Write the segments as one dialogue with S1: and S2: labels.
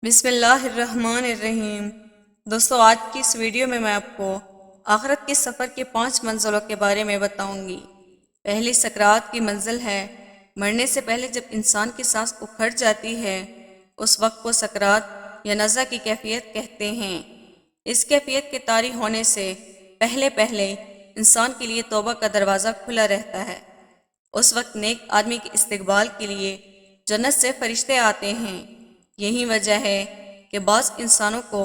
S1: بسم اللہ الرحمن الرحیم۔ دوستو، آج کی اس ویڈیو میں آپ کو آخرت کے سفر کے 5 منزلوں کے بارے میں بتاؤں گی۔ پہلی سکرات کی منزل ہے۔ مرنے سے پہلے جب انسان کی سانس اکھڑ جاتی ہے اس وقت کو سکرات یا نزع کی کیفیت کہتے ہیں۔ اس کیفیت کے طاری ہونے سے پہلے انسان کے لیے توبہ کا دروازہ کھلا رہتا ہے۔ اس وقت نیک آدمی کے استقبال کے لیے جنت سے فرشتے آتے ہیں۔ یہی وجہ ہے کہ بعض انسانوں کو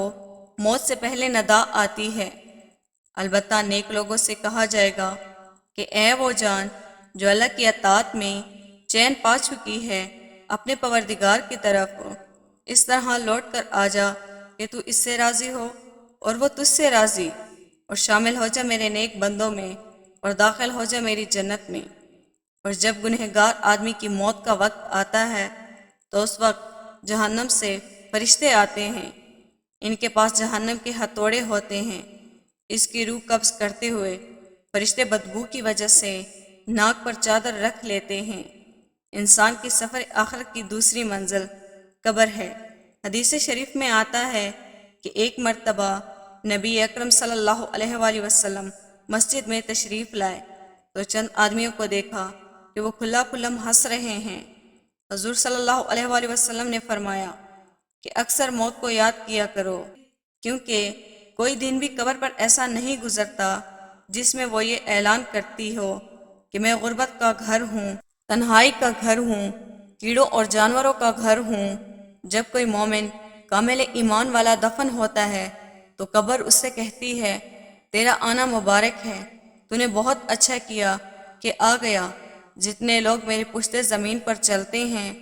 S1: موت سے پہلے نداء آتی ہے۔ البتہ نیک لوگوں سے کہا جائے گا کہ اے وہ جان جو اللہ کی اطاعت میں چین پا چکی ہے، اپنے پروردگار کی طرف اس طرح لوٹ کر آ جا کہ تو اس سے راضی ہو اور وہ تجھ سے راضی، اور شامل ہو جا میرے نیک بندوں میں اور داخل ہو جا میری جنت میں۔ اور جب گنہگار آدمی کی موت کا وقت آتا ہے تو اس وقت جہنم سے فرشتے آتے ہیں۔ ان کے پاس جہنم کے ہتھوڑے ہوتے ہیں۔ اس کی روح قبض کرتے ہوئے فرشتے بدبو کی وجہ سے ناک پر چادر رکھ لیتے ہیں۔ انسان کی سفر آخرت کی دوسری منزل قبر ہے۔ حدیث شریف میں آتا ہے کہ ایک مرتبہ نبی اکرم صلی اللہ علیہ وآلہ وسلم مسجد میں تشریف لائے تو چند آدمیوں کو دیکھا کہ وہ کھلا کھلم ہنس رہے ہیں۔ حضور صلی اللہ علیہ وآلہ وسلم نے فرمایا کہ اکثر موت کو یاد کیا کرو، کیونکہ کوئی دن بھی قبر پر ایسا نہیں گزرتا جس میں وہ یہ اعلان کرتی ہو کہ میں غربت کا گھر ہوں، تنہائی کا گھر ہوں، کیڑوں اور جانوروں کا گھر ہوں۔ جب کوئی مومن کامل ایمان والا دفن ہوتا ہے تو قبر اس سے کہتی ہے تیرا آنا مبارک ہے، تو نے بہت اچھا کیا کہ آ گیا۔ جتنے لوگ میرے پشت زمین پر چلتے ہیں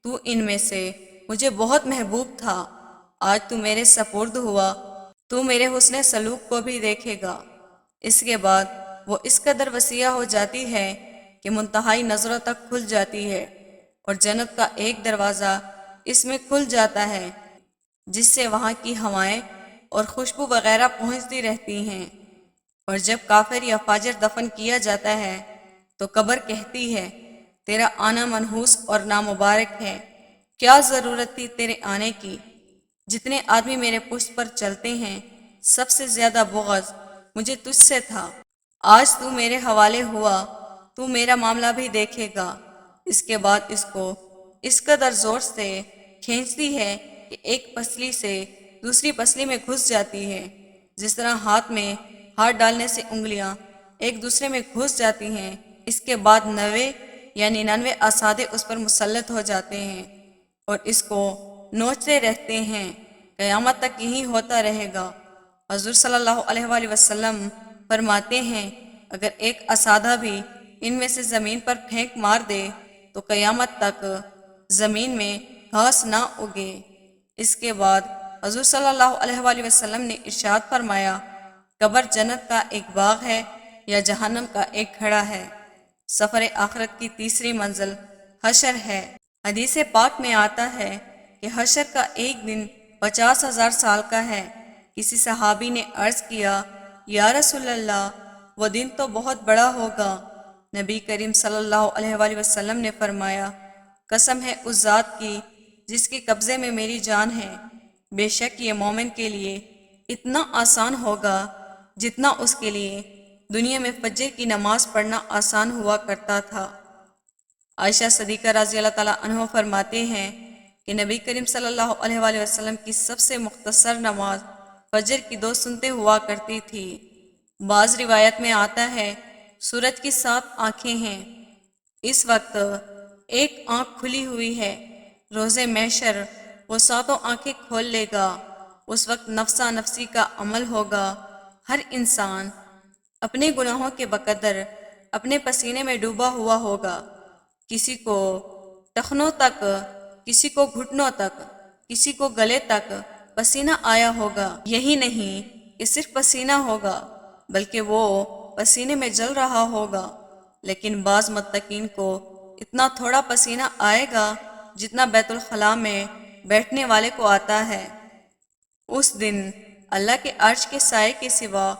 S1: تو ان میں سے مجھے بہت محبوب تھا، آج تو میرے سپرد ہوا، تو میرے حسن سلوک کو بھی دیکھے گا۔ اس کے بعد وہ اس قدر وسیع ہو جاتی ہے کہ منتہائی نظروں تک کھل جاتی ہے، اور جنت کا ایک دروازہ اس میں کھل جاتا ہے جس سے وہاں کی ہوائیں اور خوشبو وغیرہ پہنچتی رہتی ہیں۔ اور جب کافر یا فاجر دفن کیا جاتا ہے تو قبر کہتی ہے تیرا آنا منحوس اور نامبارک ہے، کیا ضرورت تھی تیرے آنے کی؟ جتنے آدمی میرے پشت پر چلتے ہیں سب سے زیادہ بغض مجھے تجھ سے تھا، آج تو میرے حوالے ہوا، تو میرا معاملہ بھی دیکھے گا۔ اس کے بعد اس کو اس قدر زور سے کھینچتی ہے کہ ایک پسلی سے دوسری پسلی میں گھس جاتی ہے، جس طرح ہاتھ میں ہاتھ ڈالنے سے انگلیاں ایک دوسرے میں گھس جاتی ہیں۔ اس کے بعد 90 یا 99 اسادے اس پر مسلط ہو جاتے ہیں اور اس کو نوچتے رہتے ہیں، قیامت تک یہی ہوتا رہے گا۔ حضور صلی اللہ علیہ وآلہ وسلم فرماتے ہیں اگر ایک اسادہ بھی ان میں سے زمین پر پھینک مار دے تو قیامت تک زمین میں گھاس نہ اگے۔ اس کے بعد حضور صلی اللہ علیہ وآلہ وسلم نے ارشاد فرمایا قبر جنت کا ایک باغ ہے یا جہنم کا ایک گھڑا ہے۔ سفر آخرت کی تیسری منزل حشر ہے۔ حدیث پاک میں آتا ہے کہ حشر کا ایک دن 50,000 سال کا ہے۔ کسی صحابی نے عرض کیا یا رسول اللہ، وہ دن تو بہت بڑا ہوگا۔ نبی کریم صلی اللہ علیہ وآلہ وسلم نے فرمایا قسم ہے اس ذات کی جس کے قبضے میں میری جان ہے، بے شک یہ مومن کے لیے اتنا آسان ہوگا جتنا اس کے لیے دنیا میں فجر کی نماز پڑھنا آسان ہوا کرتا تھا۔ عائشہ صدیقہ رضی اللہ تعالیٰ عنہ فرماتے ہیں کہ نبی کریم صلی اللہ علیہ وآلہ وسلم کی سب سے مختصر نماز فجر کی 2 سنتیں ہوا کرتی تھی۔ بعض روایت میں آتا ہے سورج کی 7 آنکھیں ہیں، اس وقت ایک آنکھ کھلی ہوئی ہے، روز محشر وہ 7 آنکھیں کھول لے گا۔ اس وقت نفسا نفسی کا عمل ہوگا، ہر انسان اپنے گناہوں کے بقدر اپنے پسینے میں ڈوبا ہوا ہوگا، کسی کو ٹخنوں تک، کسی کو گھٹنوں تک، کسی کو گلے تک پسینہ آیا ہوگا۔ یہی نہیں کہ صرف پسینہ ہوگا بلکہ وہ پسینے میں جل رہا ہوگا، لیکن بعض متقین کو اتنا تھوڑا پسینہ آئے گا جتنا بیت الخلاء میں بیٹھنے والے کو آتا ہے۔ اس دن اللہ کے عرش کے سائے کے سوا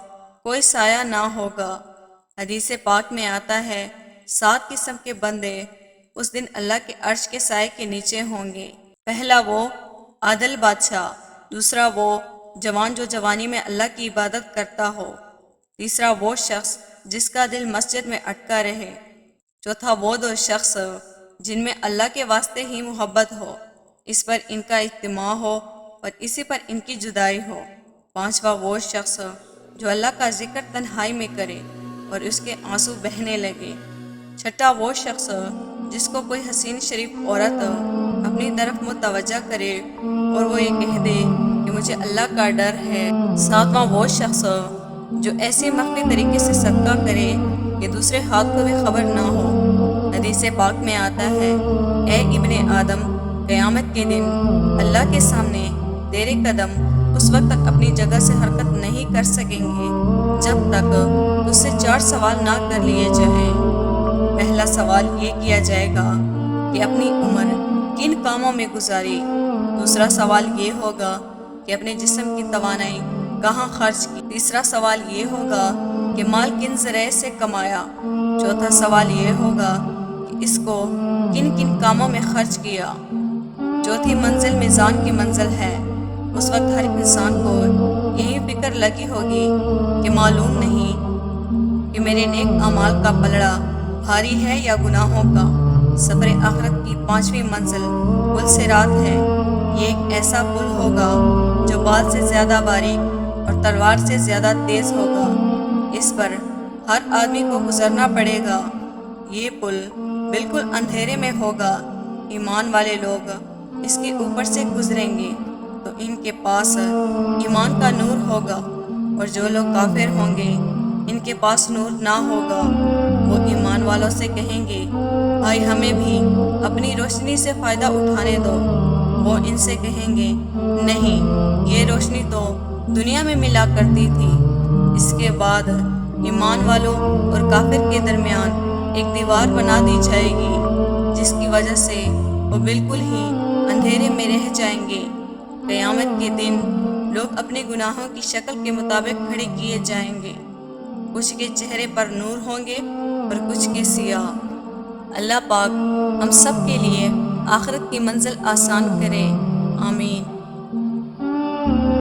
S1: کوئی سایہ نہ ہوگا۔ حدیث پاک میں آتا ہے 7 قسم کے بندے اس دن اللہ کے عرش کے سائے کے نیچے ہوں گے۔ پہلا وہ عادل بادشاہ، دوسرا وہ جوان جو جوانی میں اللہ کی عبادت کرتا ہو، تیسرا وہ شخص جس کا دل مسجد میں اٹکا رہے، چوتھا وہ دو شخص جن میں اللہ کے واسطے ہی محبت ہو، اس پر ان کا اجتماع ہو اور اسی پر ان کی جدائی ہو، پانچواں وہ شخص جو اللہ کا ذکر تنہائی میں کرے اور اس کے آنسو بہنے لگے، چھٹا وہ شخص جس کو کوئی حسین شریف عورت اپنی طرف متوجہ کرے اور وہ یہ کہہ دے کہ مجھے اللہ کا ڈر ہے، ساتواں وہ شخص جو ایسے مخفی طریقے سے صدقہ کرے کہ دوسرے ہاتھ کو بھی خبر نہ ہو۔ حدیث پاک میں آتا ہے، اے ابن آدم، قیامت کے دن اللہ کے سامنے تیرے قدم اس وقت تک اپنی جگہ سے حرکت نہیں کر سکیں گے جب تک تجھ سے 4 سوال نہ کر لیے جائیں۔ پہلا سوال یہ کیا جائے گا کہ اپنی عمر کن کاموں میں گزاری، دوسرا سوال یہ ہوگا کہ اپنے جسم کی توانائی کہاں خرچ کی، تیسرا سوال یہ ہوگا کہ مال کن ذرائع سے کمایا، چوتھا سوال یہ ہوگا کہ اس کو کن کن کاموں میں خرچ کیا۔ چوتھی منزل میزان کی منزل ہے۔ اس وقت ہر انسان کو یہی فکر لگی ہوگی کہ معلوم نہیں کہ میرے نیک اعمال کا پلڑا بھاری ہے یا گناہوں کا۔ سفر آخرت کی 5ویں منزل پل صراط ہے۔ یہ ایک ایسا پل ہوگا جو بال سے زیادہ باریک اور تلوار سے زیادہ تیز ہوگا۔ اس پر ہر آدمی کو گزرنا پڑے گا۔ یہ پل بالکل اندھیرے میں ہوگا۔ ایمان والے لوگ اس کے اوپر سے گزریں گے تو ان کے پاس ایمان کا نور ہوگا، اور جو لوگ کافر ہوں گے ان کے پاس نور نہ ہوگا۔ وہ ایمان والوں سے کہیں گے، بھائی ہمیں بھی اپنی روشنی سے فائدہ اٹھانے دو۔ وہ ان سے کہیں گے، نہیں، یہ روشنی تو دنیا میں ملا کرتی تھی۔ اس کے بعد ایمان والوں اور کافر کے درمیان ایک دیوار بنا دی جائے گی، جس کی وجہ سے وہ بالکل ہی اندھیرے میں رہ جائیں گے۔ قیامت کے دن لوگ اپنے گناہوں کی شکل کے مطابق کھڑے کیے جائیں گے، کچھ کے چہرے پر نور ہوں گے اور کچھ کے سیاہ۔ اللہ پاک ہم سب کے لیے آخرت کی منزل آسان کرے، آمین۔